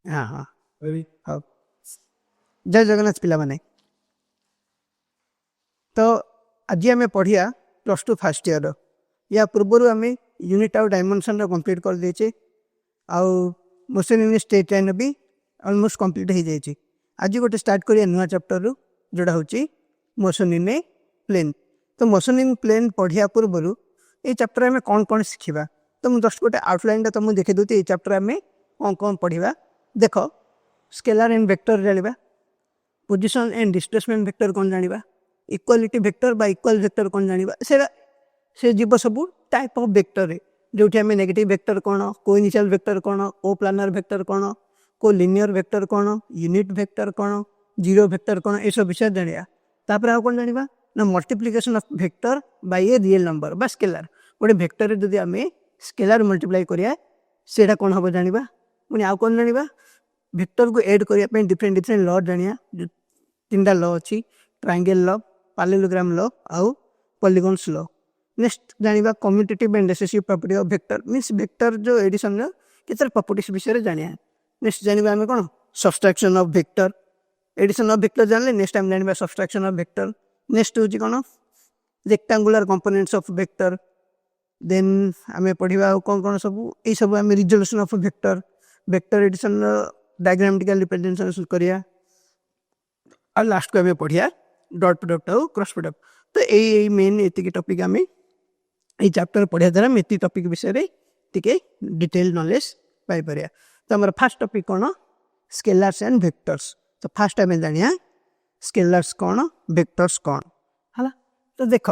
हाँ हाँ हाँ जय जगन्नाथ पिला माने तो आज आम पढ़िया +2 फर्स्ट ईयर या पूर्वर आम यूनिट आउ डायमेंशन कंप्लीट कर देचे आउ मोशन इन स्ट्रेट लाइन भी ऑलमोस्ट कंप्लीट हो जाए। आज गोटे स्टार्ट करिया नुआ चैप्टर रु जोड़ा हूँ मोशन इन ए प्लेन। तो मोशन इन प्लेन पढ़िया पूर्वर ये चैप्टर आम कौन कौन शिखा तो मुझे जस्ट गोटे आउटलाइन तुमको देखी दूसरी ये चैप्टर आम कौन कौन पढ़ा। देख स्केलर एंड वेक्टर जाना, पोजिशन एंड डिस्प्लेसमेंट वेक्टर कौन जाना, इक्वालिटी वेक्टर बा इक्वल वेक्टर कौन जाना से जीव सब टाइप ऑफ वेक्टर जो आम नेगेटिव वेक्टर कौन, कोइनिशियल वेक्टर कौन, को प्लानर वेक्टर कौन, को लिनियर वेक्टर कौन, यूनिट वेक्टर कौन, जीरो वेक्टर कौन, ये सब विषय जाना। तापर आ कौन जाना ना multiplication of vector by a real number बा स्केलर। गोटे वेक्टर जदि आम स्केलर मल्टीप्लाई करिया सेटा कौन हम जाना। पुणी आउ कौन जाना वेक्टर को ऐड करने डिफरेंट डिफरेंट लॉ जाना। तीन टा लॉ अच्छी, ट्रायंगल लॉ, पैरेललोग्राम लॉ आउ पॉलीगॉन्स लॉ। नेक्स्ट जाना commutative and recessive property of vector means vector जो एडिशन कितर प्रॉपर्टीज विषय जाना। नेक्स्ट जाना आम कौन subtraction of vector, addition of vector जानले नेक्स्ट टाइम जाना सब्सट्रैक्शन ऑफ वेक्टर। नेक्स्ट हूँ कौन rectangular components of vector. Then आम पढ़ा कौन कौन सब ये सब आम resolution of vector, vector addition diagrammatical representation करिया और लास्ट को आम पढ़िया डॉट प्रोडक्ट और क्रॉस प्रोडक्ट। तो यही मेन ये टॉपिक आम ये चैप्टर पढ़िया द्वारा ये टॉपिक विषय टिके डिटेल नॉलेज पाई परिया। तो हमारा फर्स्ट टॉपिक कौन स्केलर्स एंड वेक्टर्स। तो फर्स्ट आम जानिया स्केलर्स कौन वेक्टर्स कौन है। तो देख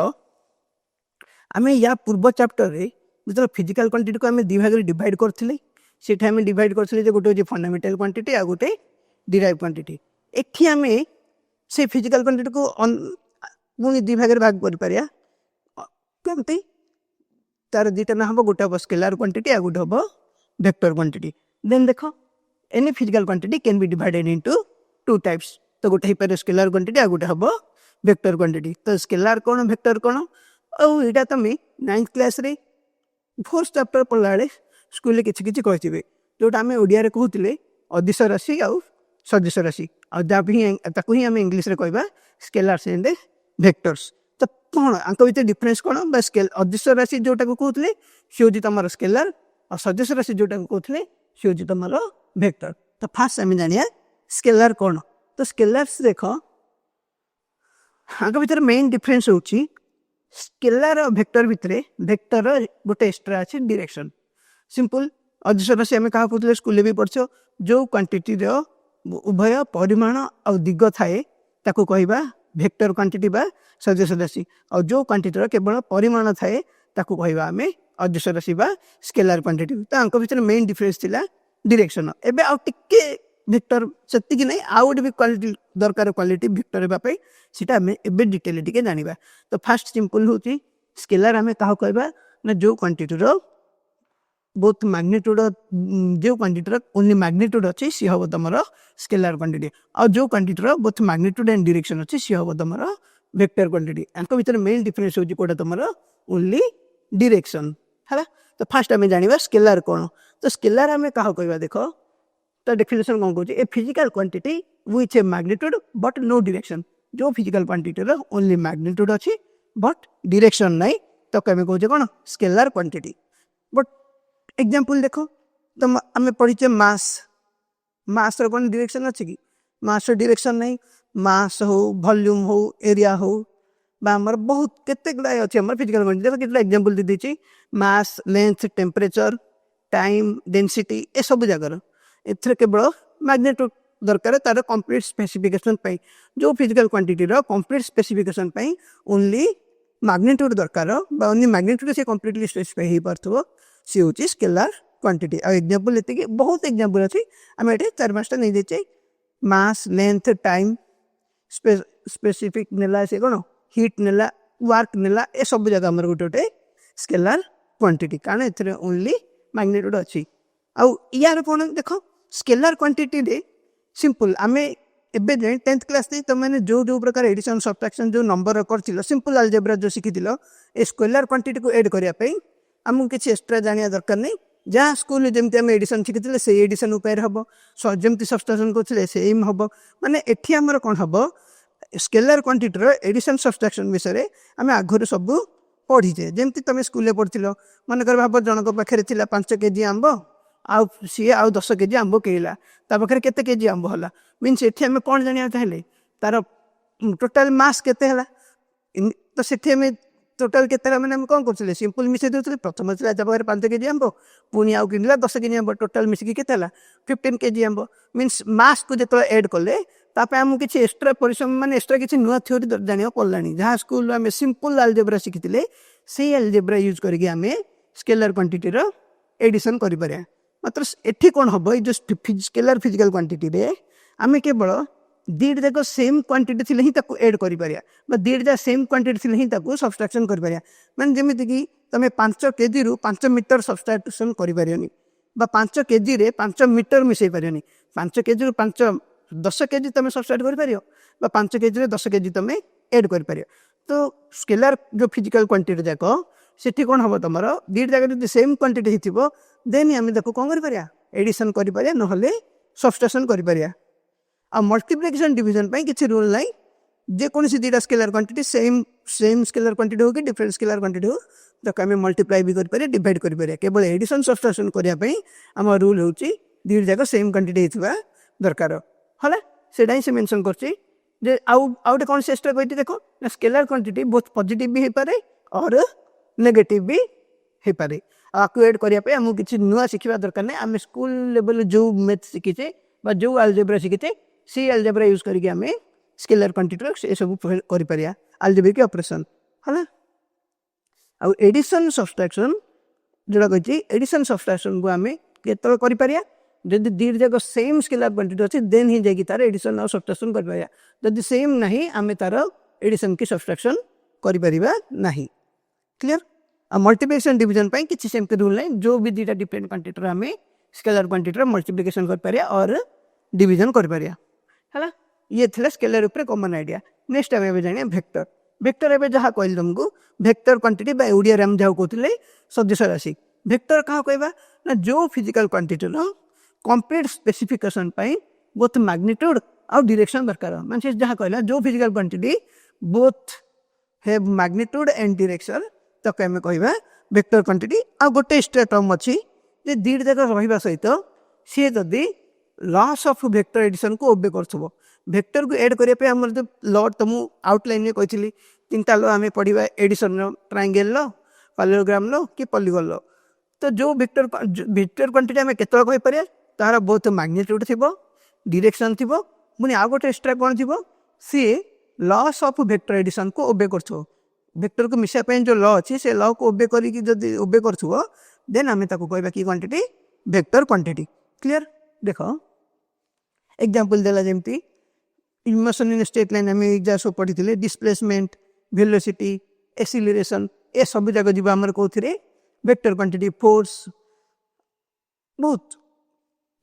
आम या पूर्व चैप्टर रे जो फिजिकल क्वांटिटी को आम दि भाग डिवाइड करथिले सेठा आम डिवाइड करथिले जे गोटे फंडामेंटल क्वांटिटी आ गोटे डिराइव क्वांटिटी। एठी आम से फिजिकल क्वांटिटी को पुणी दि भाग भाग कर पारिया केमती तार दुटा ना हम गोटे हम स्केलर क्वांटिटी आ गोटे हम वेक्टर क्वांटिटी। देन देख any physical quantity can be divided into two types. तो गोटे हो स्केलर क्वांटिटी आ गोटे हम वेक्टर क्वांटिटी। तो स्केलर कौन वेक्टर कौन आईटा तुम 9th क्लास रे 4th चैप्टर पढ़ला बेले स्कूल किसी किसी कही जोटा आम ओडिया कहते अदिश राशि आउ सदिश राशि ही आम इंग्लीश रे कहबा स्केलर्स एंड वेक्टर्स। तो कौन आंक भीतर डिफरेंस कौन बा स्केल अदिश राशि जोटा को कहते सी हूँ तुम स्केलर और सदिश राशि जोटा को कहते सी हूँ तुम वेक्टर। तो फास्ट आम जानिया स्केलर कौन। तो स्केलर्स देख आंक भीतर मेन डिफरेंस होची स्केलर और वेक्टर भितर वेक्टर गोटे एक्स्ट्रा अच्छे डायरेक्शन सिंपल। अदिश राशि आम क्या कहते स्कूल भी पढ़ जो क्वांटिटी उभय परिमाण और दिग थाए ताको कहबा वेक्टर क्वांटिटी बा सदिश राशि और जो क्वांटिटी केवल परिमाण थाए ताको कहबा आम अदिश राशि बा स्केलर क्वांटिटी। तो आंक भीतर मेन डिफरेंस थिला डायरेक्शन। एबे आउ टिके वेक्टर सेति नहीं आउ गोटे भी क्वालिटी दरकार क्वालिटी वेक्टर होगापी सीटा आम ए डिटेल टिके जाना। तो फास्ट सिंपल हूँ स्केलर आम क्या कहबा ना जो क्वांटिटी बहुत मैग्नीट्यूड जो क्वांटिटी ओनली मैग्नीट्यूड अच्छी सी हम तुम स्केलर क्वांटिटी और जो क्वांटिटी बहुत मैग्नीट्यूड एंड डायरेक्शन अच्छी सी हम तुम वेक्टर क्वांटिटी। आंक भीतर मेन डिफरेंस होची कोटा तुम ओनली डायरेक्शन है। तो फास्ट आम जाना स्केलर कौन। तो स्केलर आम क्या कहबा देख तो डेफिनेशन कौन कहूँ a physical quantity with a magnitude but no direction. जो फिजिकल क्वांटिटी ओनली मैग्नीट्यूड अच्छी बट डायरेक्शन नहीं तो आम कहूँ कौन स्केलर क्वांटिटी। बट एग्जांपल देखो तो आम पढ़ीचे मास मास कौन डायरेक्शन अच्छी कि मास डायरेक्शन नहीं। मास हो वॉल्यूम हो एरिया हो बामर बहुत केते गुड़ाए अच्छी आम फिजिकल क्वांटिटी केते एग्जांपल दे देछि mass length temperature time density ए सब जगार एथरे केवल मैग्नीट्यूड दरकार तार कंप्लीट स्पेसिफिकेशन पाई। जो फिजिकल क्वांटिटी कंप्लीट स्पेसिफिकेशन पाई ओनली मैग्नीट्यूड दरकार बा ओनली मैग्नीट्यूड से कंप्लीटली स्पेसिफाई हो पारथो सी हूँ स्केलर क्वांटिटी। आ एग्जांपल ये बहुत एग्जांपल अच्छी आम ये 4-5टा नहीं देचे मास लेंथ टाइम स्पेसिफिक नेला से कौन हिट नेला वर्क नेला ए सब जगह आम गोटे गोटे स्केलर क्वांटिटी कारण ए ओनली मैग्नीट्यूड अच्छी। आउ यार कौन देख स्केलर क्वांटिटी रे सिंपल आम एबे 10th क्लास तुमने जो जो प्रकार एडिशन सब्ट्रैक्शन जो नंबर कर सिंपल अलजेब्रा जो शिखी ए स्केलर क्वांटिटी को ऐड करने आमको किसी एक्सट्रा जाना दरकार नहीं जहाँ स्कूल जमी आम एडिशन शिखी से एडिशन उपाय हम जमी सब्सट्राक्शन करते सेम हम माने एठी आमर कौन हम स्केलर क्वांटिटी एडिशन सब्सट्राक्शन विषय आम आगुरी सब पढ़ीचे जमी तुम स्कूल पढ़ी मनकर भाव जनक पाखे 5 केजी आंब आउ सी आउ 10 केजी आंब किणला ता पाखे केते केजी आंब है मीनस एठी आम कौन जाना चाहिए तार टोटाल मास केते है तो सेठी आम टोटाल केते मैंने कौन करते सिंपल मिसई दूसरे प्रथम पाखे 5 केजी आंब पुणी आउ किणला 10 केजी आंब टोटाल मिसिकी केते 15 केजी आंब मीनस मास को जो एड कले तापर आमको किसी एक्सट्रा परिश्रम माने एक्सट्रा किसी नुआ थ्योरी जाना पड़ा जहाँ स्कूल आम सिंपल आलजेब्रा शिखी से आलजेब्रा यूज करके आम स्केलर क्वांटिटी एडिशन कर मात्र एठी कौन हम ये जो स्केलर फिजिकल क्वांटिटी आम केवल दीड जाक सेम क्वांटिटी थी ही एड कर दीड जा सेम क्वांटिटी थी ही सब्सट्राक्शन कर मैंने जमीती कि तुम 5 केजी रु 5 मीटर सब्सट्राक्शन कर 5 केजी रे 5 मीटर मिसई पार 5 केजी रु 10 केजी तुम सब्सट्राक्ट कर 5 केजी रे 10 केजी तुम एड कर तो स्केलर जो फिजिकल क्वांटिटी जाक सेठी कौन हम तुम दीड जाक जो सेम क्वांटिटी हो देन आम कौन कर एडिशन कर ना सब्सट्राक्शन कर आ मल्टीप्लिकेशन डिवीजन किसी रूल ना जेकोसी दुटा scalar quantity same scalar quantity हो कि डिफरेंट स्केलर क्वांटिटी हो ताको आम मल्टीप्लाई भी कर डिवाइड कर केवल एडिशन सब्सट्राक्शन करने आम रूल हूँ दुई जाक सेम क्वांटिटी होता दरकार है से से मेंशन कर आउटे कौन से एक्सट्रा कहती देखो स्केलर क्वांटिटी बहुत पॉजिटिव भी हो पारे और नेगेटिव भी हो पारे आपको एड करने आमको किसी नुआ शिखा दरकार नहीं आम स्कूल लेवल जो मैथ शिखीचे जो आलजेब्रा शिखीचे सी आलजेब्रा यूज करके आम स्केलर क्वांटिटी से सब कर आलजेब्रिक ऑपरेशन है आउ एडिशन सब्सट्राक्शन जोड़ा कही एडिशन सब्सट्राक्शन को आम केत कर जदि दीड जाक सेम स्केलर क्वांटिटी अच्छी देन ही जाकि तार एडिशन और सब्सट्राक्शन कर जदि सेम नहीं आम तार एडिशन की सब्सट्राक्शन कर क्लियर आ मल्टीप्लिकेशन डिवीजन किसी सेमती रूल नहीं जो भी दुटा डिफरेंट क्वांटिटी आम स्केलर क्वांटिटी मल्टीप्लिकेशन कर और डिवीजन कर है ये थे स्केलर उपर कॉमन आइडिया नेक्स्ट आम जाना वेक्टर वेक्टर एवं जहाँ कहली तुमको वेक्टर क्वांटिटी ओडिया आम जहाँ कहते सदृश राशि वेक्टर क्या कहवा ना जो physical quantity complete specification both magnitude आउ डायरेक्शन दरकार माने जहाँ कहला जो physical quantity both have magnitude and direction ताको आम कहवा वेक्टर क्वांटिटी आ गोटे एक्स्ट्रा टर्म अच्छी जे दीड जाक रहा सहित सी जदि लॉस ऑफ वेक्टर एडिशन को ओबे कर वेक्टर को एड करने आम जो लॉ तुम आउटलाइन में कही 3टा लॉ आम पढ़ा addition triangle law parallelogram law कि पॉलीगन लॉ तो जो वेक्टर क्वांटिटी आम केत कहीपर तार बहुत मैग्नीट्यूड थी डायरेक्शन थी पुणी आ गोटे एक्स्ट्रा कौन थी सी लॉस ऑफ वेक्टर एडिशन को ओबे कर वेक्टर को मिसाई जो लॉ अच्छी से लॉ को ओबे करके ओबे कर देन आम कहवा कि क्वांटिटी वेक्टर क्वांटिटी क्लियर देख एग्जांपल देला जमती मोशन इन स्ट्रेट लाइन आम एग्जाम सब पढ़ी डिस्प्लेसमेंट वेलोसिटी एक्सीलरेशन ए सब जगह जी आम कौन वेक्टर क्वांटिटी फोर्स बहुत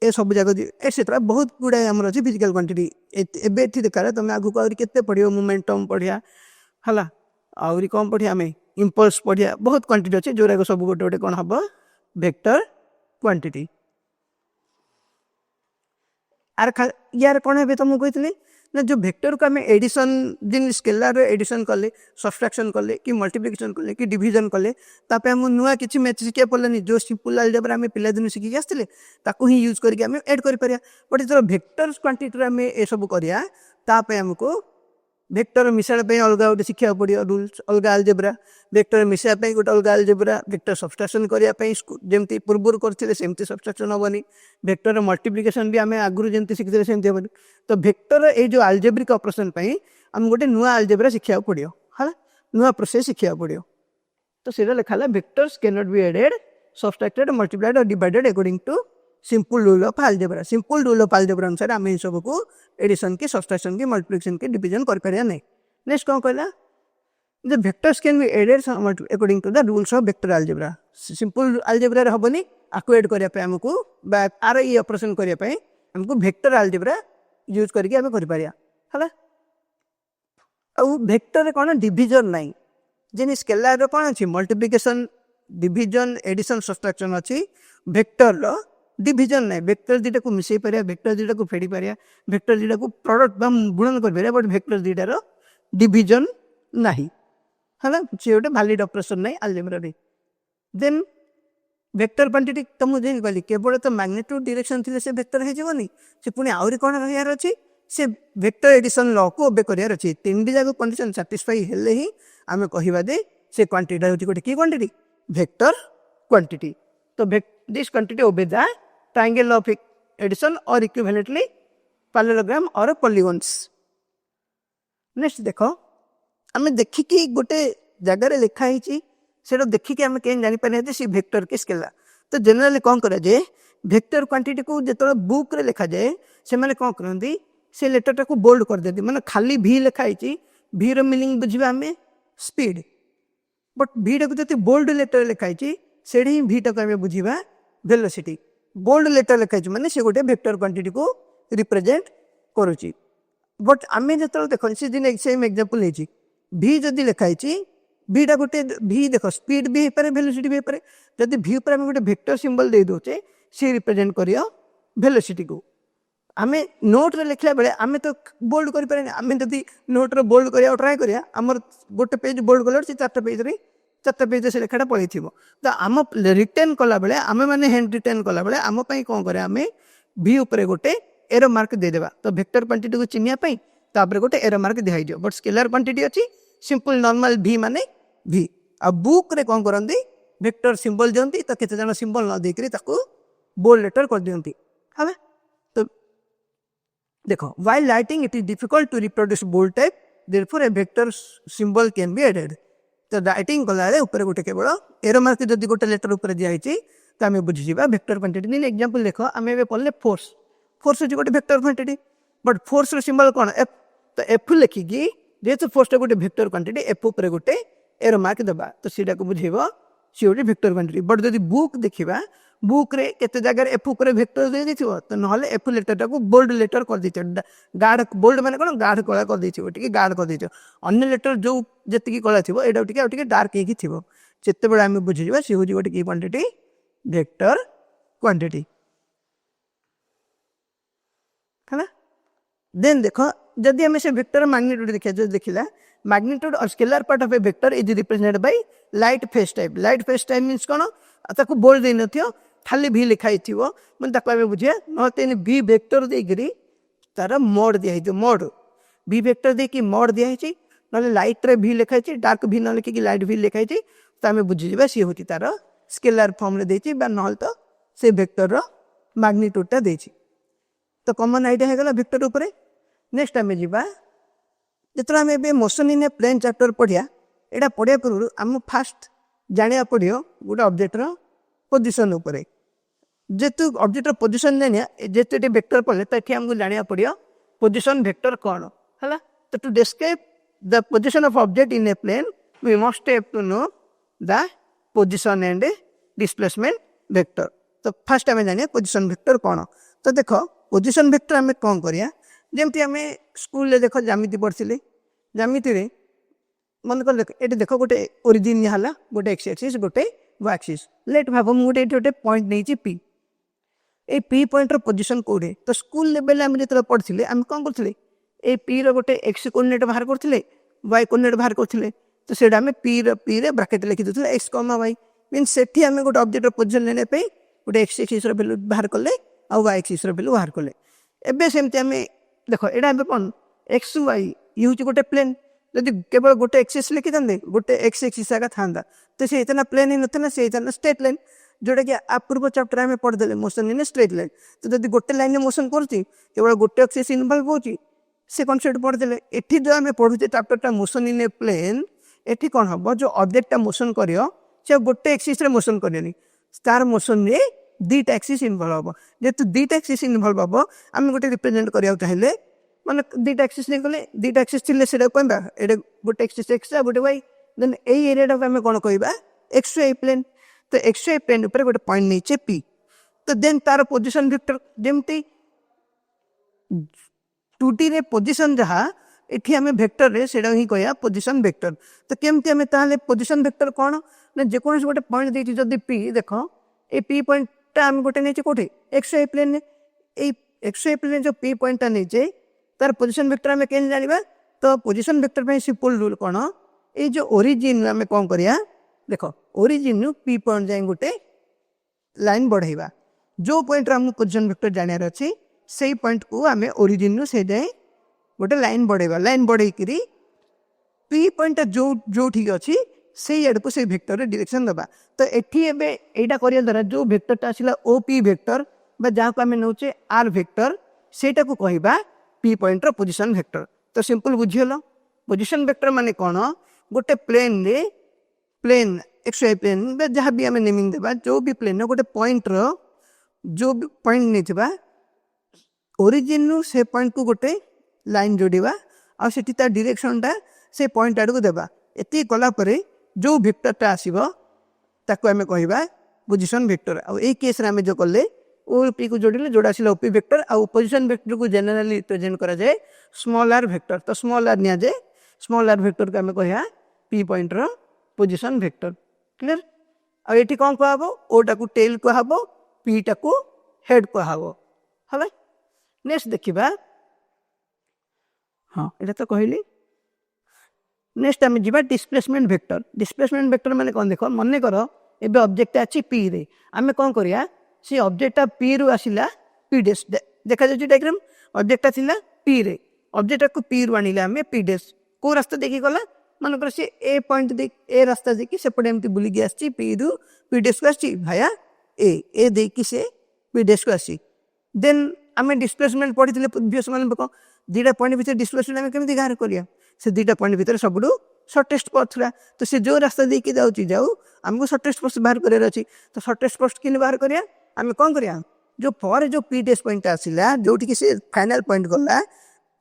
ए सब जगह एक्सेट्रा बहुत गुड़ाए आम अच्छी फिजिकल क्वांटिटी एबे देखा तुम आगू आगे केते पढ़ो मोमेंटम पढ़िया है आहरी कम पढ़िया आम इम्पल्स पढ़िया बहुत क्वांटिटी अच्छे जोरा सब गोटे गोटे कौन हम वेक्टर क्वांटिटी यार कौन है तुमको कहते ना जो वेक्टर को आम एडिशन जिन स्केलर एडिशन कले सब्सट्राक्शन कले कि मल्टीप्लिकेशन कले कि डिवीजन कले तापर आम नुआ किसी मैथ शिखा पड़ानी जो सिंपल आलजेब्रा आम पिलादिन शिखिक आसते ताकू ही यूज करके आम एड कर बट जो वेक्टर क्वांटिटी आम ये सब करापे आमको वेक्टर मिसाइल अलग गोटे शिखा पड़ो रूल्स अलग आलजेब्रा वेक्टर मिसाई गोटे अलग आलजेब्रा वेक्टर सब्सट्राक्शन करने जमी पूर्व करते सेमती सब्सट्राक्शन हेनी वेक्टर मल्टीप्लिकेशन भी आम आगुरी जमी शिखी सेमती हेनी तो वेक्टर ये जो आलजेब्रिक ऑपरेशन आम गोटे नुआ आलजेब्रा शिखा पड़ो है नुआ प्रोसेस शिखा पड़ो तो सीधा लिखा vectors can not be added subtracted multiplied और divided according to simple rule of algebra simple rule of algebra अनुसार आम इन सब को एडिशन की सब्सट्रैक्शन की मल्टीप्लिकेशन की डिवीजन कर नहीं नेक्स्ट कौन कहला the vectors can be added according to the rules of vector algebra simple algebra हेनी आपको एड करने आमको आर ये ऑपरेशन करने आमको वेक्टर algebra यूज करके आम कर है वेक्टर कौन डिविजन नाई जेन स्केलार कौन अच्छी मल्टीप्लिकेशन डिविजन एडिशन सब्सट्रैक्शन अच्छी वेक्टर रो डिविजन ना वेक्टर दुटा को मिसई पारिया वेक्टर दुटा को फेड़ी पारिया वेक्टर दुटा को प्रोडक्ट बा गुणन कर पारिया बट वेक्टर दुटा रो डिविजन नाही है सी गोटे वैलिड ऑपरेशन नहीं अलजेब्रा रे देन वेक्टर क्वांटिटी तो मुझे कहली केवल तो मैग्नीट्यूड डायरेक्शन थी से वेक्टर होनी से पुणी आहरी कौन रहार अच्छी से वेक्टर एडिशन लॉ को ओबे करार अच्छी तीन जाक कंडीशन सैटिस्फाई हेले ही आम कहवा दे से क्वांटिटी हूँ गोटे की क्वांटिटी वेक्टर क्वांटिटी तो this quantity obey the triangle of addition और इक्विवेलेंटली पैरेललोग्राम और पॉलीगन्स नेक्स्ट देखो आम देखिकी गोटे जगार लिखाई से देखिए आम कहीं जापर सी भेक्टर के स्केलर तो जेनेराली कौन करा जाए भेक्टर क्वांटिटी को जो बुक रे लिखा जाए से मैंने कौन करती से लेटर को बोल्ड कर देती मैंने खाली भी लिखाई भी मीनिंग बुझा आम स्पीड बट भीटा को जो बोल्ड लेटर लिखाई से ही भीटा को आम बुझा वेलोसिटी बोल्ड लेटर लिखाई मैंने से गोटे भेक्टर क्वांटिटी को रिप्रेजेंट करुच्ची बट आम जो देख सेम एग्जांपल है भी जदि लिखाई भीटा गोटे भी देख स्पीड भी होपे वेलोसिटी भी होपे जदि भी पर गोटे भेक्टर सिंबल दे दौचे सी रिप्रेजेंट कर वेलोसिटी को आम नोट रे लिखला बेले आम तो बोल्ड करें आम जदि नोट रे बोल्ड करा ट्राए करिया आमर गोटे पेज बोल्ड कलर से चार्टा पेज से लेखाटा पड़े थी तो आम रिटर्न कला बेले आम मैंने हैंड रिटर्न कला बेले आम कौन करें आम भी उपरे गोटे एरो मार्क देदेबा तो भेक्टर क्वांटिटी को चिन्हिया तापर गोटे एरो मार्क दिखाई दियो बट स्केलर क्वांटिटी अच्छी सिंपल नॉर्मल भी माने भी आ बुक रे कौन करती वेक्टर सिंबल दियंती तो केते जन सिंबल न देकरी ताको बोल्ड लेटर कर दियंती हमें तो देखो while writing it is difficult to reproduce bold type therefore a vector symbol can be added तो राइटिंग कला रे ऊपर गोटे केवल एरो मार्क जदि गोटे लेटर ऊपर दिया होईची तो आम बुझीबा वेक्टर क्वांटिटी नहीं एग्जांपल देखो आम एबे पढ़ले फोर्स फोर्स होची गोटे वेक्टर क्वांटिटी बट फोर्स रो सिंबल कोन एफ तो एफ लिखिकी जेहेतु फोर्स गोटे भेक्टर क्वांटिटी एफ उपर गोटे एरो मार्क दबा तो सीटा को बुझेब सी गोटे भेक्टर क्वांटिटी बट जब बुक देखा बुक रे केते जगह एफ उपर भेक्टर दे देथिबो तो नहले एफ लेटर को बोल्ड लेटर कर देछ गाढ़ बोल्ड माने कोन गाढ़ कला कर देछ टिके गाढ़ कर देछ अन्य लेटर जो जति कला थिबो एटा टिके डार्क हेकी थिबो जेते बेला हम बुझिबा सी होजी गोटे की क्वांटिटी भेक्टर क्वांटिटी है देन देखो जदि हमें से वेक्टर मैग्नीट्यूड देखा जो देखला मैग्नीट्यूड और scalar part of a vector is represented by light face type means कोन ताको बोल्ड दे नथियो खाली भी लिखाई थिवो मन ताको हमें बुझिया नते भी वेक्टर देकरी तार मोड दिया है मोड भी वेक्टर दे की मोड दिया है नले लाइट रे भी लिखाई छी डार्क भी न लिखि की लाइट भी लिखाई छी तो हमें बुझि जेबा सी होती तार स्केलर फॉर्म रे देछि बा नहल तो से वेक्टर रो मैग्नीट्यूड ता देछि तो कॉमन आइडिया है गला वेक्टर ऊपर नेक्स्ट आम जा जो आम a motion in a plane chapter पढ़िया यहाँ पढ़िया पूर्व आम फास्ट जाना पड़ो गोटे ऑब्जेक्टर पोजिशन उपर जेतु ऑब्जेक्टर पोजिशन जानिया जेतु ये वेक्टर पढ़ले तो ये आमको जाना पड़ो पोजिशन वेक्टर कौन है तो to describe the position of object in a plane we must have to know the position and displacement vector तो फास्ट आम जानिए पोजिशन वेक्टर कौन तो देख पोजिशन वेक्टर आम कौन करिया जमती आम स्कूल देख जामिति पढ़ी जामिति मन कर देख ये देख गोटे ओरिजिन है गोटे एक्स एक्सिस गोटे वाई एक्सिस लेट भाव मुझे गोटे पॉइंट नहीं पी ए पी पॉइंटर पोजिशन कौटे तो स्कूल लेवल आम जो पढ़ते आम कौन करते ए पी रोटे एक्स कोऑर्डिनेट बाहर करते वाई कोऑर्डिनेट बाहर करते तो से पी रे ब्रैकेट लिखि दूसरे एक्स कमा वाई मीन से आम गोटे ऑब्जेक्ट पोजिशन लेने गोटे एक्स एक्सिस वैल्यू बाहर कले आ वाई एक्सिस वैल्यू बाहर कले एबे सेमती आम देख यहाँ कौन एक्स वाई ये हूँ गोटे प्लेन जदि केवल गोटे एक्सिस लिखि था गोटे एक्स एक्सिस आगा था तो से इतना प्लेन ही ना से स्ट्रेट लाइन जोटा कि आ पूर्व चैप्टर में पढ़दे मोशन इन स्ट्रेट लाइन तो जब गोटे लाइन मोशन करुँच केवल गोटे एक्सिस इनवल्व होची से कनसेप्ट पढ़दे एठी जो आम पढ़ुचे चैप्टरटा मोशन इन ए प्लेन एठी कौन हम जो ऑब्जेक्टटा मोशन कर गोटे एक्सिस मोशन करनी तार मोशन रे दुईटा एक्सिस इनवल्व हम जेहेतु दुईटा एक्सिस इनवल्व हम आम गोटे रिप्रेजेंट करा चाहिए माने दुईटा एक्सिस नहीं गले दुईटा एक्सिस थी से कहवा ये गोटे एक्सिस एक्स गोटे वाई देन यही एरिया को आम कौन कह एक्स वाई प्लेन तो एक्स वाई प्लेन उपर गोटे पॉइंट नहीं पी तो देन तार पोजिशन वेक्टर जमती 2D रे पोजिशन जहाँ एठी आम भेक्टर रे सेटा ही कहया पोजिशन भेक्टर। तो केमती आम ताले पोजिशन भेक्टर कौन ना जेकोसी गोटे पॉइंट देती जदि पी देख ए पी पॉइंटा आम गोटे नहीं कौटे X Y plane X Y plane जो पी पॉइंटा नहीं तार पोजिशन भेक्टर आम के जाना। तो पोजिशन भेक्टर सिंपल रूल कौन ये जो ओरिजिन आम कौन करिया देख ओरिजिन पी पॉइंट जाए गोटे लाइन बढ़ेगा जो पॉइंट आम पोजिशन भेक्टर जानार अच्छी से पॉइंट को आम ओरिजिन से जाए गोटे लाइन बढ़ेगा लाइन बढ़ेकरी पी पॉइंट जो जो ठीक अच्छी से आड़ को से भेक्टर डायरेक्शन दबा। तो एठी एबे एटा करिया द्वारा जो भेक्टरटा आसिला ओ पी भेक्टर बा जहाँ आम नौचे आर भेक्टर सेटा को कहबा पी पॉइंट रो पोजिशन भेक्टर। तो सिंपल बुझीगल पोजिशन भेक्टर माने कौन गोटे प्लेन रे प्लेन एक्स वाई प्लेन जहाँ भी आम नेमिंग देबा जो भी प्लेन गोटे पॉइंट रो जो भी पॉइंट नहीं ओरिजिन से पॉइंट को गोटे लाइन जोड़वा आ डायरेक्शनटा से पॉइंट आड़ को देवा एति कलापर जो भेक्टरटा आसो ताको आम कहवा पोजिशन भेक्टर। आ केस आम जो कले ओ पी को जोड़े जोड़ा आसला ओपी भेक्टर आ पोजिशन भेक्टर को जेनेराली रिप्रेजेंट करा जाए स्मॉल आर भेक्टर। तो स्मॉल आर नि जाए स्मॉल आर भेक्टर को आम कह पी पॉइंट रो पोजिशन भेक्टर क्लियर। आ ये कौन कहब ओटा को टेल कहब पीटा को हेड कहब है। नेक्स्ट देखा हाँ ये तो कहली नेक्स्ट आम जा डिस्प्लेसमेंट भेक्टर। डिस्प्लेसमेंट भेक्टर माने कौन देख मन कर एबे ऑब्जेक्ट अच्छी पी रे आम कौन करिया से ऑब्जेक्टा पी रु आसिला पी डेस देखा जाए डायग्राम ऑब्जेक्टा थिला पी रे ऑब्जेक्ट को पी रु आनिला आम पी डेस को रास्ता देखी गला मनकर सी ए पॉइंट दे ए रास्ता देखी सेपटे एमती बुलिकी आसी पी रु पी डेस को आसी भाया ए देखी से पी डेस को आसी देन आम डिस्प्लेसमेंट पढ़ी प्रीवियस मान दुटा पॉइंट भितर डिस्प्लेसमेंट आम केमी बाहर करिया से दुटा पॉइंट भितर सबुठ सर्टेस्ट पथ था। तो से जो रास्ता देके जाऊ आमको सर्टेस्ट पथ बाहर करार अच्छी तो सर्टेस्ट पथ कि बाहर करिया आम कौन करिया जो पर जो पी डेस पॉइंट आसला जो से फाइनल पॉइंट गला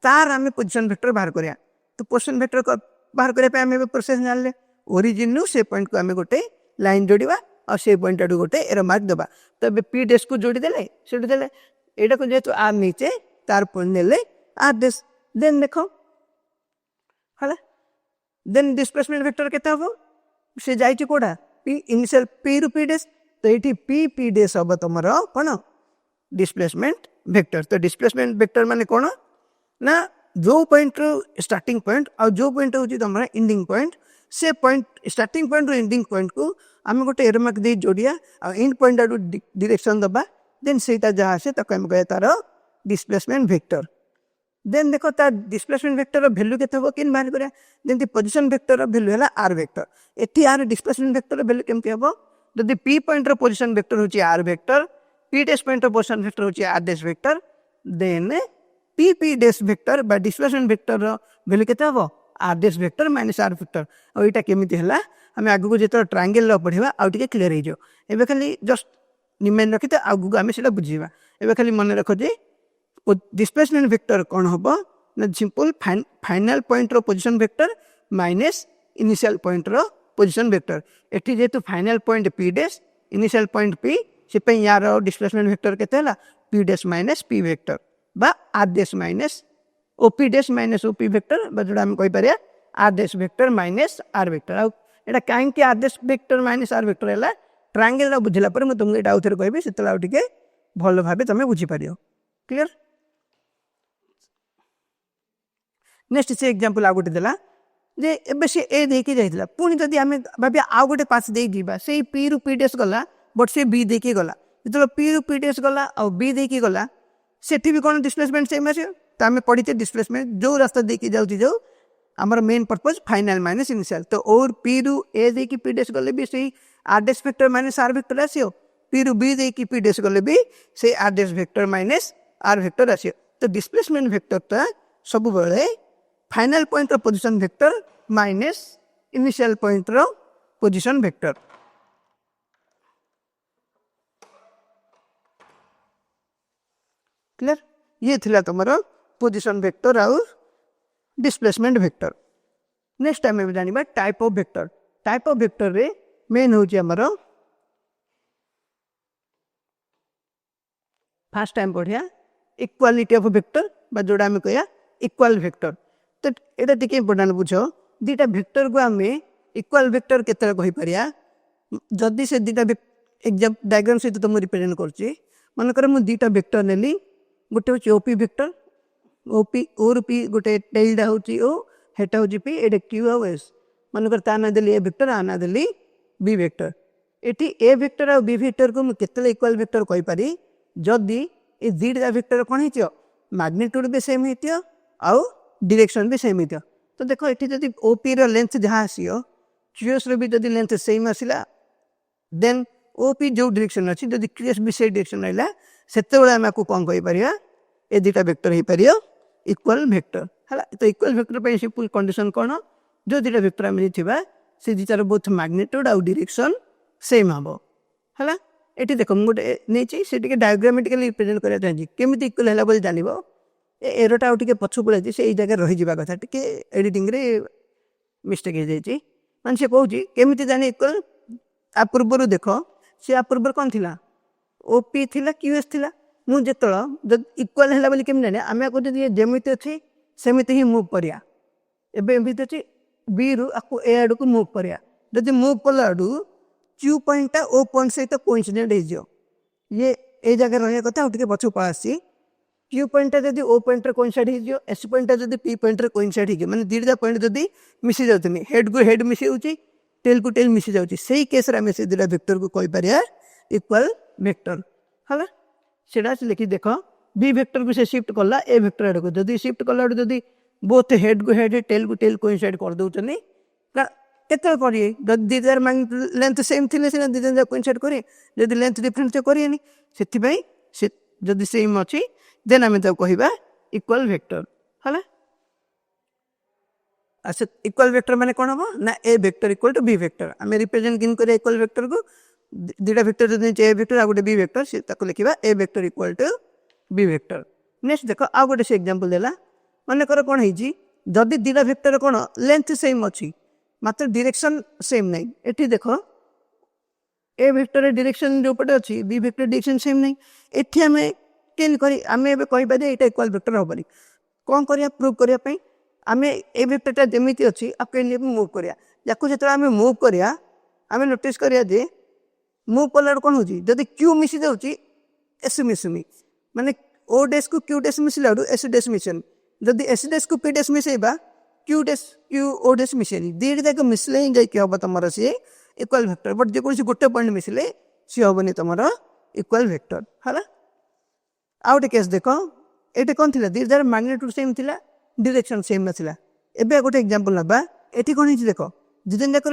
तार आम पोजिशन भेक्टर बाहर करिया। तो पोजिशन भेक्टर बाहर करने आम प्रोसेस जान ओरिजिन से पॉइंट को आम गोटे लाइन जोड़ा और से पॉइंट आड़ गोटे एरो मार्क देवा। तो पी डेस को जोड़ीदे से यहाँ को जेहतु आर नीचे तार ने आर डेस देन देख है देन डिस्प्लेसमेंट वेक्टर केते हम से जाइए कौटा पी इनिशियल पी रु पी डेस। तो ये पी डेस हम तुम कौन डिस्प्लेसमेंट वेक्टर। तो डिस्प्लेसमेंट वेक्टर माने कौन ना जो पॉइंट स्टार्टिंग पॉइंट और जो पॉइंट हूँ तुम एंडिंग पॉइंट से पॉइंट स्टार्टिंग पॉइंट रो एंडिंग पॉइंट को आम गोटे एरो मार्क दे जोड़िया और एंड पॉइंट आड़ डायरेक्शन दबा देन सेटा जहाँ आसे ताको आम कह तार डिस्प्लेसमेंट वेक्टर। देन देखो तार डिस्प्लेसमेंट वेक्टर वैल्यू केते हो किन बाहर करिया जेंति पोजिशन वेक्टर वैल्यू है आर वेक्टर एटी आर डिस्प्लेसमेंट वेक्टर वैल्यू केमती हम जदि पी पॉइंट रो पोजिशन वेक्टर होची R vector P dash point रो पोजिशन वेक्टर होची R dash vector then P dash vector बा डिस्प्लेसमेंट वेक्टर रो वैल्यू केते हो R dash vector minus R vector. और यहाँ केमती है आम आगू जो ट्रायंगल पढ़ा आउ टे क्लीयर हो एबे खाली जस्ट निमेन रखी आगू आम से बुझा एबे खाली मन रख जे डिस्प्लेसमेंट वेक्टर कौन हम ना सिंपल फाइनल पॉइंट रो position vector minus initial point रो पोजिशन वेक्टर। एटी जेहेतु final point P dash initial point P से यार डिस्प्लेसमेंट वेक्टर केते P dash minus P vector बा R dash minus OP dash minus OP vector बा जोड़ा हम कहि परिया R dash vector minus R vector. आ एटा काहे R dash vector minus R vector है ट्रायंगल बुझला पर मैं तुमको यहाँ आउ थे कहबी से आउ टे भल भाव तुम बुझीपार क्लीयर। नेक्स्ट से एग्जांपल आउ गोटे देला जे एबे से ए देके जाइतला पुणी जदि आमे भाबी आउ गोटे पास दे जीबा से पी रु पी डेस गला बट से बी देके गला जब पी रु पी डेस गला और बी देके गला सेठी भी कौन डिस्प्लेसमेंट सेम आसे। तो आम पढ़ी डिस्प्लेसमेंट जो रास्ता देके जाऊ आमर main purpose final minus initial. तो और पी रु ए देकी पी डेस गले भी सही R dash vector minus R vector आसियो पी रु बी देकी पी डेस गले भी से R dash vector minus R vector आसियो। तो डिस्प्लेसमेंट वेक्टर सब बेले फाइनल पॉइंट रो position vector minus initial point रो पोजिशन वेक्टर। क्लियर ये थिला तुमरो पोजिशन वेक्टर और डिस्प्लेसमेंट वेक्टर। नेक्स्ट टाइम में जानिबा type of vector. Type of vector रे मेन होची हमरो फर्स्ट टाइम पढ़िया इक्वालिटी ऑफ वेक्टर बा जोड़ा हम कहया इक्वल वेक्टर। तो ये टी इम्पोर्टाट बुझ दुटा वेक्टर को आम इक्वाल वेक्टर केत जदि से दुटा एग्जाम डायग्राम सहित तो मुझे रिप्रेजेंट कर मनकर मुझे दुटा वेक्टर नेली गोटे हूँ ओपी वेक्टर ओपी ओर पी गोटे टेलटा हूँ ओ हेटा हूँ पी एटा क्यू आउ एस मनकर ता ना देली ए वेक्टर आ ना देली बी वेक्टर एटी ए वेक्टर आ बी वेक्टर को मुझे इक्वाल वेक्टर कहि पारी जदि ये दुटा वेक्टर कौन हो मैग्नीट्यूड भी सेम हो आउ डायरेक्शन भी सेम हो तो देखो ये जब ओपी लेंथ जहाँ आसो क्यूएस भी जब लेंथ सेम आसला देन ओपी जो डायरेक्शन अच्छी जब क्यूएस भी से डायरेक्शन रहा से आम आपको कौन कहीपर ए दुटा वेक्टर हो पार इक्वाल वेक्टर है तो इक्वाल वेक्टर पर सिंपल कंडीशन कौन जो दुटा वेक्टर आम से दुटार बोथ मैग्नीट्यूड आउ डायरेक्शन सेम हम है ये देख गोटे नहीं से डायग्रामेटिकली रिप्रेजेंट करना चाहिए केमी इक्वल है बोली जान एरटा आउ टे पछ पड़े से जगह रही कथा टे एडिटिंग मिस्टेक हो जाए मान से कौन केमी जाने इक्वल आ पूर्वर देख सी आ पूर्वर कौन थी ओपी थी क्यूएस थी मुझे जब इक्वाल है बोली केमी जाने आम आपको जमी अच्छी सेमती ही मुव करा एमती अच्छी बी रु आपको ए आड़ को मुव करा जब मुव कला आड़ क्यू पॉइंट ओ पॉइंट सहित कोइंसिडेंट हो ये ए जगह रहा कथा टे पछू पी क्यू पॉइंट जब ओ पॉइंट कोइंसाइड हो एस पॉइंट जब पी पॉइंट कोइंसाइड हो मैंने दुटा पॉइंट जब मिसी जाती हेड को हेड मिसी जाऊँगी टेल को टेल मिसी जाऊँगी से केस आम से दुटा वेक्टर को कहीपर इक्वाल वेक्टर है सीटा लिखी देख बी वेक्टर को से शिफ्ट कला ए वेक्टर आड़ को जब शिफ्ट कला जब बोथ हेड को हेड टेल को टेल कोइंसाइड कर दौरान केत पर दुटार लेंथ सेम थी सीना दुटा कोइंसाइड करें जब लेंथ डिफरेंट तो करें से जदि सेम अच्छी देन आम कह इक्वाल वेक्टर है अच्छा इक्वाल वेक्टर माने कौन हम ना A vector equal to B vector आम रिप्रेजेंट किन कर इक्वाल वेक्टर को दुटा वेक्टर जब ए वेक्टर आ गोटे बी वेक्टर से लिखा A vector equal to B vector next देख आ गोटे से एग्जांपल देला मन कर कौन है जदि दुटा वेक्टर कौन लेंथ सेम अच्छी मात्र डायरेक्शन सेम नहीं एटी देख ए वेक्टर डायरेक्शन जो पटे अच्छी बी वेक्टर डायरेक्शन सेम नहीं एटी आम केन करी आम ए कहीपर यहाँ इक्वाल वेक्टर हेनी कौन कर प्रूव करने आम ए वेक्टरटा जमी अच्छी आपको मुव करा या जो आम मुव करा आम नोटिस करा जे मुव कला कौन हो जदि क्यू मिसी जाऊँगी एस मिसुनी माने ओ डेस को क्यू डेस मिसला एस डेस मिशन जदि एस डेस को पी डेस मिसेबा क्यू ओ डेस मिसेनी दुईटा जाक मिसले ही जाकि हम तुम सी इक्वाल वेक्टर बट जेको गोटे पॉइंट मिसले सी हेनी तुम इक्वाल वेक्टर है आउ गोटे केस देख ये कौन थी दुटार मैग्नीट्यूड सेम थी डायरेक्शन सेम नाला एबे गोटे एग्जांपल नबा एटी कौन है देख दुजन जाक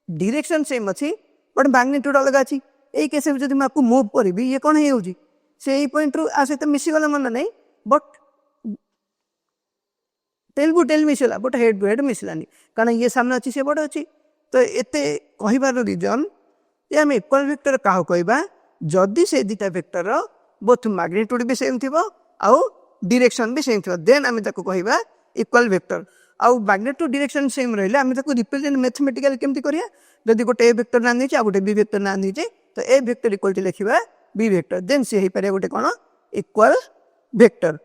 डायरेक्शन सेम अच्छी बट मैग्नीट्यूड अलग अच्छी यही केस जब मैं आपको मुव करी ये कौन हो पॉइंट रू आ सहित मिसीगला मन नहीं बट टेल को टेल मिसला बट हेड टू हेड मिसलानी कारण ये सामने अच्छी से बड़ अच्छी तो एत कहार रिजन ये आम इक्वाल वेक्टर क्या कहवा जदि से दुटा वेक्टर बोथ मैग्नीट्यूड भी सेम थी आउ डायरेक्शन भी सेम थी देन आम कहवा इक्वाल वेक्टर आउ मैग्नीट्यूड डायरेक्शन सेम रही आम रिप्रेजेंट मैथमेटिकल केमती करिया जदि गोटे ए वेक्टर ना नहीं गोटे बी वेक्टर ना नहीं तो ए वेक्टर इक्वल टू लिखा बी वेक्टर देन सी हो पारे गोटे कौन इक्वाल वेक्टर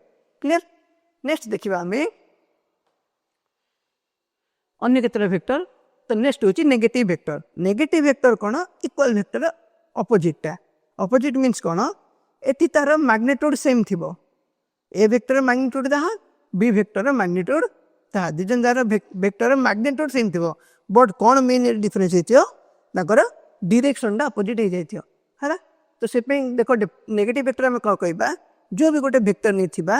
क्लियर नेक्स्ट देखा आम अन्य केतटा वेक्टर तो नेक्स्ट हूँ नेगेटिव वेक्टर कौन इक्वाल वेक्टर अपोजिटा अपोजिट मीन्स कौन एटी तार मैग्नीट्यूड सेम थी ए वेक्टर मैग्नीट्यूड जहाँ बी वेक्टर मैग्नीट्यूड जहाँ दुजन जार वेक्टर मैग्नीट्यूड सेम थी बट कौन मेन डिफरेंस होकर डायरेक्शन अपोजिट हो जाए है तो से देख नेगेटिव वेक्टर आम कौन कहवा जो भी गोटे वेक्टर नहीं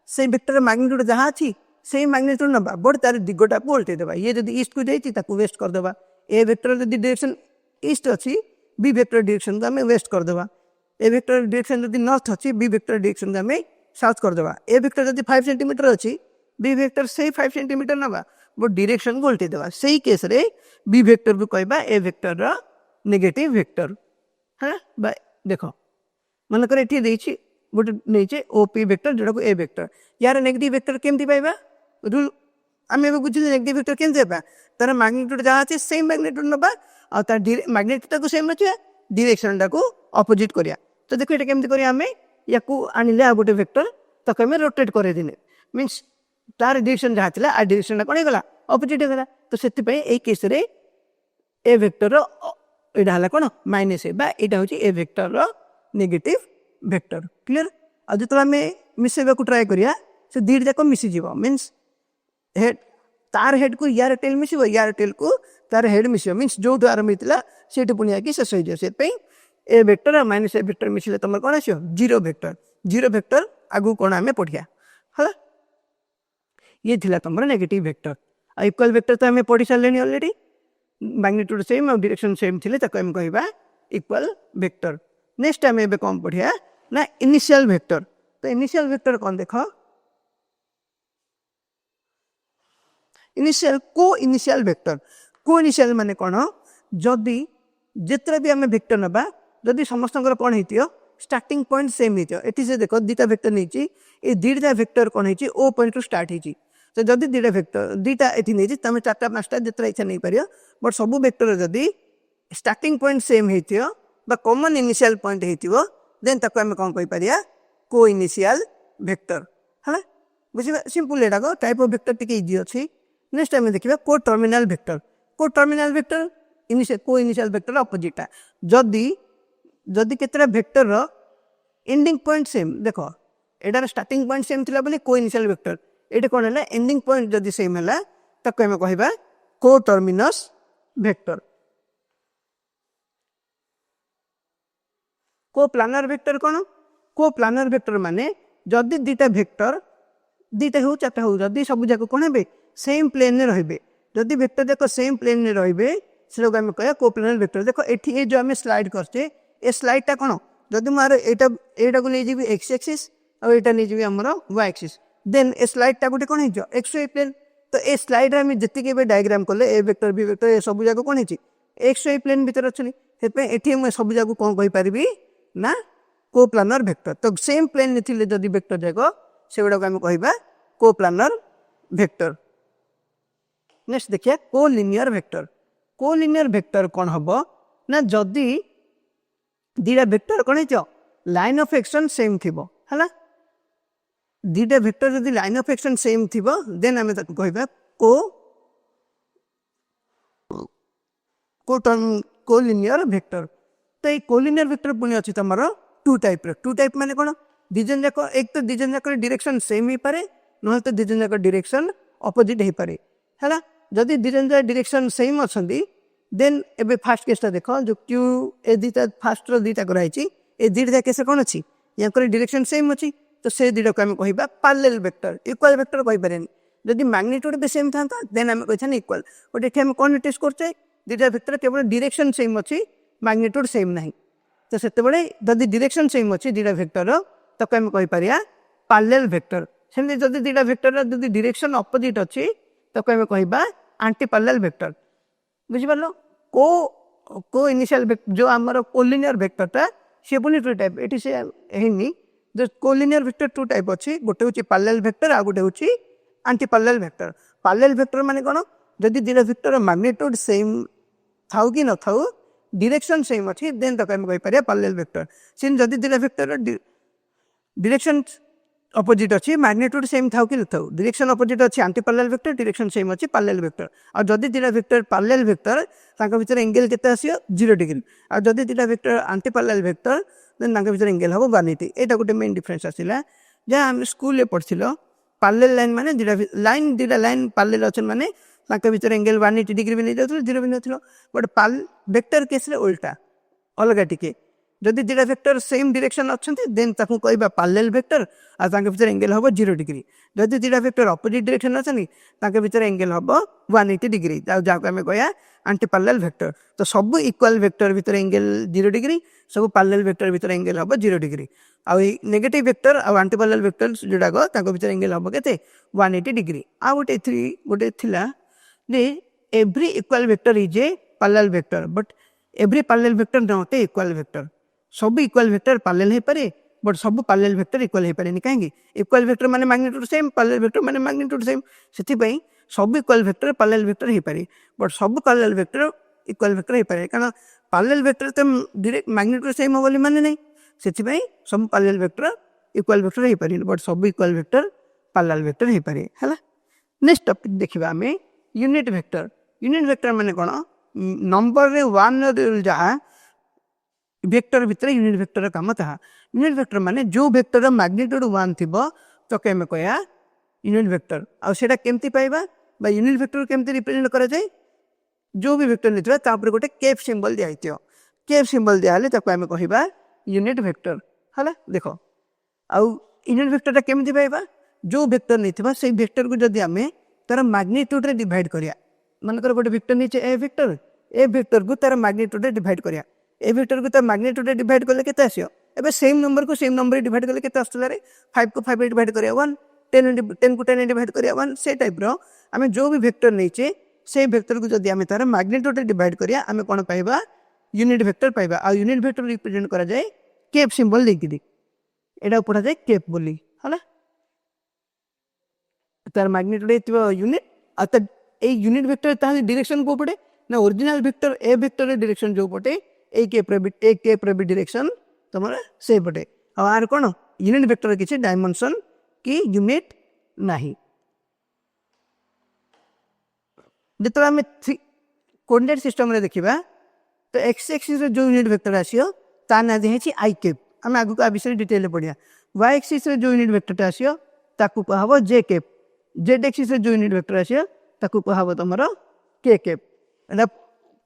से वेक्टर मैग्नीट्यूड जहाँ अच्छी से मैग्नीट्यूड ना बट तार दिगटा को उल्टेदेवा ये जब ईस्ट को जाती वेस्ट करदे ए वेक्टर जब डायरेक्शन ईस्ट अच्छी बी वेक्टर डायरेक्शन को आम वेस्ट करदे ए वेक्टर डायरेक्शन जब नॉर्थ अच्छी बी वेक्टर डायरेक्शन को आम साउथ करदे ए वेक्टर जब 5 सेंटीमीटर अच्छी बी वेक्टर से 5 सेंटीमीटर ना बट डायरेक्शन को उल्टेदेवा से केस रे बी वेक्टर को कहवा ए वेक्टर नेगेटिव वेक्टर है देख मनकर ये गोटे नहीं ओ पी वेक्टर जोटा को ए वेक्टर यार नेगेटिव वेक्टर केमती पाइबा रूल आम बुझे नेगेटिव वेक्टर केमती पाइबा तार मैग्नीट्यूड जहाँ अच्छे सेम मैग्नीट्यूड नवा आ मैग्नीट्यूड को सेम रखा डायरेक्शन को अपोजिट करिया तो देखो ये केमती करिया आम या आनिले आ गोटे वेक्टर ताको आम रोटेट कर देने मीन्स तार डायरेक्शन जहाँ थिला आ डायरेक्शन कौन होगा अपोजिट होगा तो से यही केस रे ए वेक्टर एटा हला कौन माइनस ए बा एटा होची ए वेक्टर रो नेगेटिव वेक्टर क्लियर आ जो आम मिसेबा को ट्राए करिया से दीट जाक मिसी जीव मीन्स हेड तार हेड को यार टेल मिसिबो यार टेल को तार हेड मिसिबो मीन्स जो आरंभ होता से पुणी आके शेष हो जाए ए वेक्टर और माइनस ए वेक्टर मिसिले तुम कौन आस जीरो वेक्टर आगु कौन आम पढ़िया है ये थिला तुम नेगेटिव वेक्टर आ इक्वल वेक्टर तो आम पढ़ी सारे ऑलरेडी मैग्नीट्यूड सेम और डायरेक्शन सेम थिले ताको हम कहबा इक्वल वेक्टर नेक्स्ट आम एबे कौन पढ़िया ना इनिशियल वेक्टर तो इनिशियल वेक्टर कौन देख इनिशियल को इनिशियल माने कौन जदि जितने भी आम वेक्टर नबा जदि समस्त कौन हो स्टार्टिंग पॉइंट सेम होती से देख दीटा वेक्टर नहीं ये दीटा वेक्टर कौन हो ओ पॉइंट रु स्टार्ट होती तो जदि दीटा वेक्टर दीटा ये नहीं तुम चार्टा पाँचटा जितना इच्छा नहीं पार बट सब वेक्टर जदि स्टार्टिंग पॉइंट सेम हो कॉमन इनिशियल पॉइंट हो देन ताको आम कौन कहीपर को इनिशियल वेक्टर है बुझे simple Etah type of vector T easy अच्छी नेक्स्ट आम देखा को टर्मिनाल वेक्टर इनिशियल को इनिशियल वेक्टर अपोजिटा जदि जदि केतरा वेक्टर रो एंडिंग पॉइंट सेम देख एटार स्टार्टिंग पॉइंट सेम थिला बोली को इनिशियल वेक्टर ये कौन है एंडिंग पॉइंट जदि सेम है ताको आम कहबा को टर्मिनस वेक्टर को प्लानर वेक्टर कौन को प्लानर वेक्टर माने जदि दीटा वेक्टर दीटा हो चार्टा हो जदि सब जाक कौन है सेम प्लेन में रे जदि वेक्टर जाक सेम प्लेन में रे से आम कह को प्लानर वेक्टर देख ये जो आम स्लाइड करचे ए स्लाइडटा कौन जदि मार एटा को नहीं एक्स एक्सिस और यहाँ नहीं आमर वाई एक्सिस देन ए स्लाइडटा गोटे कौन हो एक्स वाई प्लेन तो ए स्लाइड आम जी डायग्राम कले ए वेक्टर बी वेक्टर ए सब जाक कौन है एक्स वाई प्लेन भीतर अच्छी ये सब जाक कौन कहीपरि ना को प्लानर वेक्टर तो सेम प्लेन में थिले जदि वेक्टर जाक से गुड़ाक आम कहबा को प्लानर वेक्टर नेक्स्ट देखिए को लिनियर वेक्टर कौन हम ना जदि दीटा वेक्टर कौन हो लाइन ऑफ एक्शन सेम थी है दीटा वेक्टर जदि लाइन ऑफ एक्शन सेम थी देन आम कहबा को लिनियर वेक्टर तो ये कोलिनियर वेक्टर पुणी अच्छी तुम टू टाइप माने कौन दिजन जाक एक तो दिजन जाक डायरेक्शन सेम ही पारे ना तो दिजन जाक डायरेक्शन अपोजिट हो पारे है जदि दिजन जाक डायरेक्शन सेम अच्छा देन एबे फास्ट केसटा देख जो क्यू ए दीटा फास्ट दीटा कराई ए दीटा केस कौन अच्छी या डायरेक्शन सेम अच्छी तो से दीटा को आम कह पैरेलल वेक्टर इक्वल वेक्टर कहीपर जदि मैग्नीट्यूड भी सेम था देन आम कही इक्वल बट ये आम कौन टेस्ट करचे दीटा वेक्टर केवल डायरेक्शन सेम अच्छी मैग्नीट्यूड सेम नहीं तो से जदि डायरेक्शन सेम अच्छी दीटा वेक्टर तो आम कहीपर पैरेलल वेक्टर सेमती जदि दीटा वेक्टर जदि डायरेक्शन अपोजिट अच्छी तो आम कह आंटी पैरेलल वेक्टर बुझिपार को इनिशियल जो आमर कोलिनियर वेक्टरटा सी पुणी टू टाइप ये से है जो कोलिनियर वेक्टर टू टाइप अच्छी गोटे हूँ पैरेलल वेक्टर आ गोटे हूँ आंटी पैरेलल वेक्टर माने कौन जदि दीटा वेक्टर मैग्नीट्यूड सेम थाउ कि न थाउ डायरेक्शन सेम अच्छी देन तक आम कहीपर पैरेलल वेक्टर से जदि दीटा वेक्टर डायरेक्शन अपोजिट अच्छी मैग्नीट्यूड सेम थाउ कि न थाउ डायरेक्शन अपोजिट अच्छी anti parallel vector direction same अच्छी पैरेलल वेक्टर और जदि दीटा वेक्टर पैरेलल वेक्टर भीतर एंगल केते आसियो 0 डिग्री और जदि दीटा vector anti parallel vector then भीतर एंगल हम 180 एटा गोटे मेन डिफरेंस आसिला जहाँ आम स्कूल पढ़थिलो पैरेलल लाइन माने दीटा लाइन पैरेलल अच्छन माने भीतर एंगल 180 डिग्री भी नहीं जाऊँ 0 भी नहीं बट वेक्टर केस उल्टा अलग टिके जदि दीटा वेक्टर सेम डायरेक्शन अच्छा देन ताकू कहबा पैरेलल वेक्टर आ भीतर एंगल हम 0 डिग्री जदि दीटा वेक्टर अपोजिट डायरेक्शन अच्छा भीतर एंगल हम 180 डिग्री जहाँ आम कह आंटी पैरेलल वेक्टर तो सब इक्वल वेक्टर भीतर एंगल 0 डिग्री सब पैरेलल वेक्टर भीतर एंगल हम 0 डिग्री आउ नेगेटिव वेक्टर आ आंटी पैरेलल वेक्टर जोड़ाक भीतर एंगल हम के 180 डिग्री आ गोटे थिला every equal vector is a parallel vector but every parallel vector not a equal vector सब इक्वल वेक्टर पैरेलल हो पारे बट सब पैरेलल वेक्टर इक्वल हो पारे कहीं इक्वल वेक्टर माने मैग्नीट्यूड सेम पैरेलल वेक्टर माने मैग्नीट्यूड सेम से सब इक्वल वेक्टर पैरेलल वेक्टर हो पारे बट सब पैरेलल वेक्टर इक्वल वेक्टर हो पारे कारण पैरेलल वेक्टर तो डायरेक्ट मैग्नीट्यूड सेम हो माने नहीं से सब पैरेलल वेक्टर इक्वल वेक्टर हो पारे बट सब इक्वल वेक्टर पैरेलल वेक्टर हो पारे है। नेक्स्ट टॉपिक देखिबा हमें यूनिट वेक्टर माने कोन नंबर रे 1 जहाँ वेक्टर भितर यूनिट वेक्टर काम ताहा यूनिट वेक्टर माने जो वेक्टर मैग्नीट्यूड 1 थिबो तो केमे कहया यूनिट वेक्टर आ सेटा केमती पाइबा बा यूनिट वेक्टर केमती रिप्रेजेंट करा जाय जो भी वेक्टर लेथिबा ता ऊपर गोटे कैप सिंबल दिया हितियो कैप सिंबल दिया हले ताको हमें कहिबा यूनिट वेक्टर हला देखो आ यूनिट वेक्टर केमती पाइबा जो वेक्टर लेथिबा से वेक्टर को जदी हमें तार मैग्नीट्यूड रे डिवाइड करिया मन कर गोटे वेक्टर नीचे ए वेक्टर को तार मैग्नीट्यूड रे डिवाइड करिया ए वेक्टर को तार मैग्नीट्यूड रे डिवाइड करले केते आसियो एबे सेम नंबर को सेम नंबर रे डिवाइड करले केते आस्तला रे 5 को 5 रे डिवाइड करिया 1 10 को 10 रे डिवाइड करिया 1 से टाइप रो हमें जो भी वेक्टर नीचे से वेक्टर को जदी हमें तार मैग्नीट्यूड रे डिवाइड करिया हमें कोन पाइबा यूनिट वेक्टर पाइबा आ यूनिट वेक्टर रिप्रेजेंट करा जाय कैप सिंबल देकी दी एडा पढ़ा जाय कैप बोली हला तार magnitude एतिबा unit uh a unit vector ता डायरेक्शन को पड़े ना original vector A vector direction जो पटे ए कैप रे भी डायरेक्शन तमरा से पटे आर कोन यूनिट वेक्टर किछि डायमेंशन की यूनिट नाही जेतो हमें कोऑर्डिनेट सिस्टम रे देखिबा तो एक्स एक्सिस रे जो यूनिट वेक्टर आसियो ता ना दे छि आई कैप हम आगु का विषय डिटेल ले पड़िया वाई एक्सिस रे जो यूनिट वेक्टर आसियो ताकू कहबो जे कैप जेड एक्सिस रे जो यूनिट वेक्टर आसियो ताकू कहबो तमरो के कैप एटा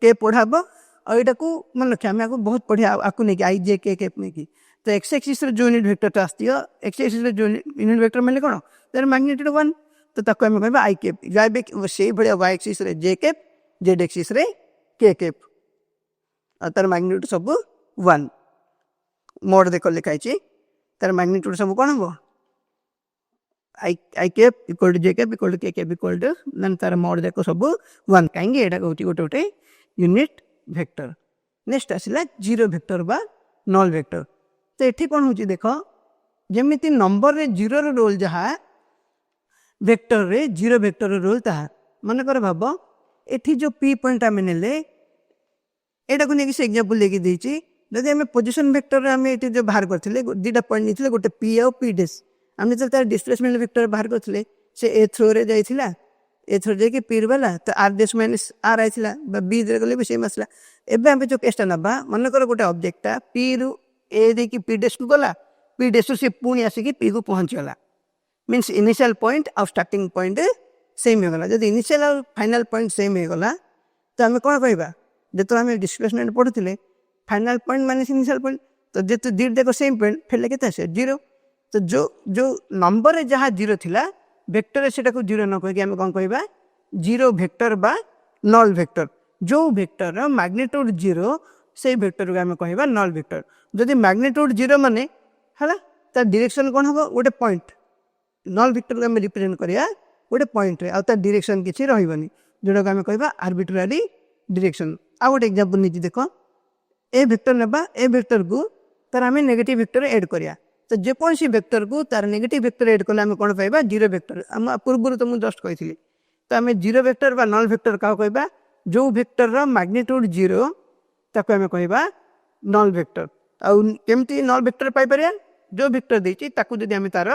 के पढ़ाबो और एटा को मन रखिया हम आगु बहुत पढ़िया आकु नै कि आई जे के कैप नै कि तो एक्स एक्सिस रे जो यूनिट वेक्टर आस्तियो एक्स एक्सिस रे जो यूनिट वेक्टर माने कोन तार मैग्नीट्यूड 1 तो ताको हम कहबा आई कैप जाय से बढ़िया वाई एक्सिस रे जे कैप जेड एक्सिस रे के कैप और तार मैग्नीट्यूड सब 1 मोड देखो लिखाई छी तार मैग्नीट्यूड सब कोन हो I cap equal to J cap equal to K cap equal to नन तार मोड देखो सब 1 काहेंगे एटा गोटी गोटे यूनिट वेक्टर नेक्स्ट आसिला जीरो वेक्टर बा नल वेक्टर तो एठी कोन होची देखो जेमिति नंबर रे जीरो रो रोल जहा वेक्टर रे जीरो वेक्टर रो रोल ताहा मन कर भाबो एठी जो पी पॉइंट आमे नेले एटा को नेकी से एग्जांपल लेके देछि जदि हमें पोजीशन वेक्टर रे हमें एठी जो बाहर करथिले दीटा पॉइंट निथिले गोटे पी और पी डैश हमने तो तार डिस्प्लेसमेंट वेक्टर बाहर करथिले से ए थ्रो रे जाइथिला ए थ्रो जे कि पी वाला तो आर डैश माइनस आर आइथिला बा बी रे गले भी सेम आसला एबे हम जो केसटा नबा मन कर गोटे ऑब्जेक्ट ता पी रु ए दे कि पी डैश को गला पी डैश से पुणी आसी कि पी को पहुंच गला मींस इनिशियल पॉइंट और स्टार्टिंग पॉइंट सेम हो गला जदि इनिशियल और फाइनल पॉइंट सेम हो गला तो हमें कोन कहबा जेतो हमें डिस्प्लेसमेंट पढ़ुथिले final point minus initial point तो जेतो दीड देखो सेम पॉइंट फेले केते आसे जीरो तो जो नंबर रे जहा जीरो थिला वेक्टर सेटा को जीरो न कह के हम कोन कहबा जीरो वेक्टर बा नल वेक्टर जो वेक्टर रो मैग्नीट्यूड जीरो से वेक्टर को हम कहबा नल वेक्टर जदि मैग्नीट्यूड जीरो माने हला ता डायरेक्शन कोन हो गोटे पॉइंट नल वेक्टर को हम रिप्रेजेंट करिया गोटे पॉइंट रे आ ता डायरेक्शन किछि रहिबनी जोडा को हम कहबा आर्बिट्ररी डायरेक्शन आ गोटे एग्जांपल निति देखो ए वेक्टर नेबा ए वेक्टर को तार हमें नेगेटिव वेक्टर ऐड करिया तो जे कोन सी वेक्टर को तार नेगेटिव वेक्टर ऐड करले हम कोन पाइबा जीरो वेक्टर हम पूर्व तो मु जस्ट कहिथिली तो हमें जीरो वेक्टर बा नल वेक्टर का कहबा जो वेक्टर रो मैग्नीट्यूड जीरो ताको हम कहबा नल वेक्टर आ केमती नल वेक्टर पाइ परिया जो वेक्टर देछि ताको जदि हम तार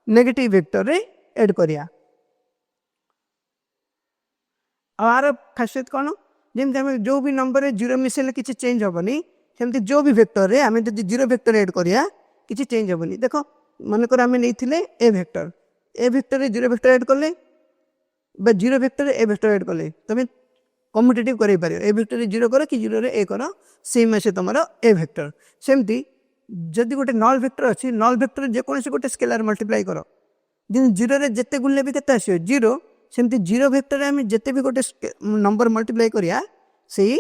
नेगेटिव वेक्टर रे ऐड करिया आर खासियत कोन जेमते हम जो भी नंबर रे जीरो मिसेले किछि चेंज होबनी सेमती जो भी वेक्टर रे हम जदि जीरो वेक्टर ऐड करिया किछि चेंज होबनी देखो मन कर हम नैथिले ए वेक्टर रे जीरो वेक्टर ऐड करले बा जीरो वेक्टर रे ए वेक्टर ऐड करले तमे कम्यूटेटिव करै पारियो ए वेक्टर रे जीरो करो कि जीरो रे ए करो सेम आसे तमरो ए वेक्टर सेमती जदि गोटे नल वेक्टर अछि नल वेक्टर जे कोनसे गोटे स्केलर मल्टीप्लाई करो दिन जीरो रे जत्ते गुणले भी केते आसियो जीरो सेमती जीरो वेक्टर रे हम जत्ते भी गोटे नंबर मल्टीप्लाई करिया सेही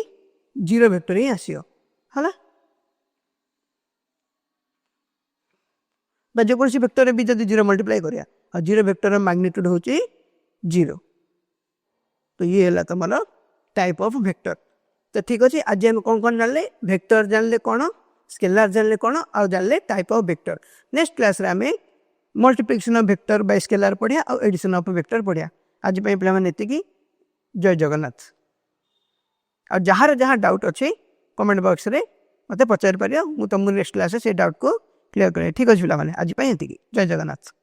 जीरो वेक्टर ही आसियो हला बा जो कोनसी वेक्टर रे भी जदि जीरो मल्टीप्लाई करिया और जीरो वेक्टर रो मैग्नीट्यूड होची जीरो तो ये हला तमरो टाइप ऑफ वेक्टर तो ठीक अछि आज हम कोन जानले वेक्टर जानले कोन स्केलर जानले कोन और जानले type of vector next class रे हमें multiplication of vector by scalar पढ़िया और एडिशन ऑफ वेक्टर पढ़िया आज पे पिला माने एतिकी जय जगन्नाथ और जहाँ डाउट अच्छे कमेंट बॉक्स रे मते पचार पारियो मु तुम नेक्स्ट क्लास से डाउट को क्लियर करे ठीक अछि पिला माने आज पे एतिकी जय जगन्नाथ।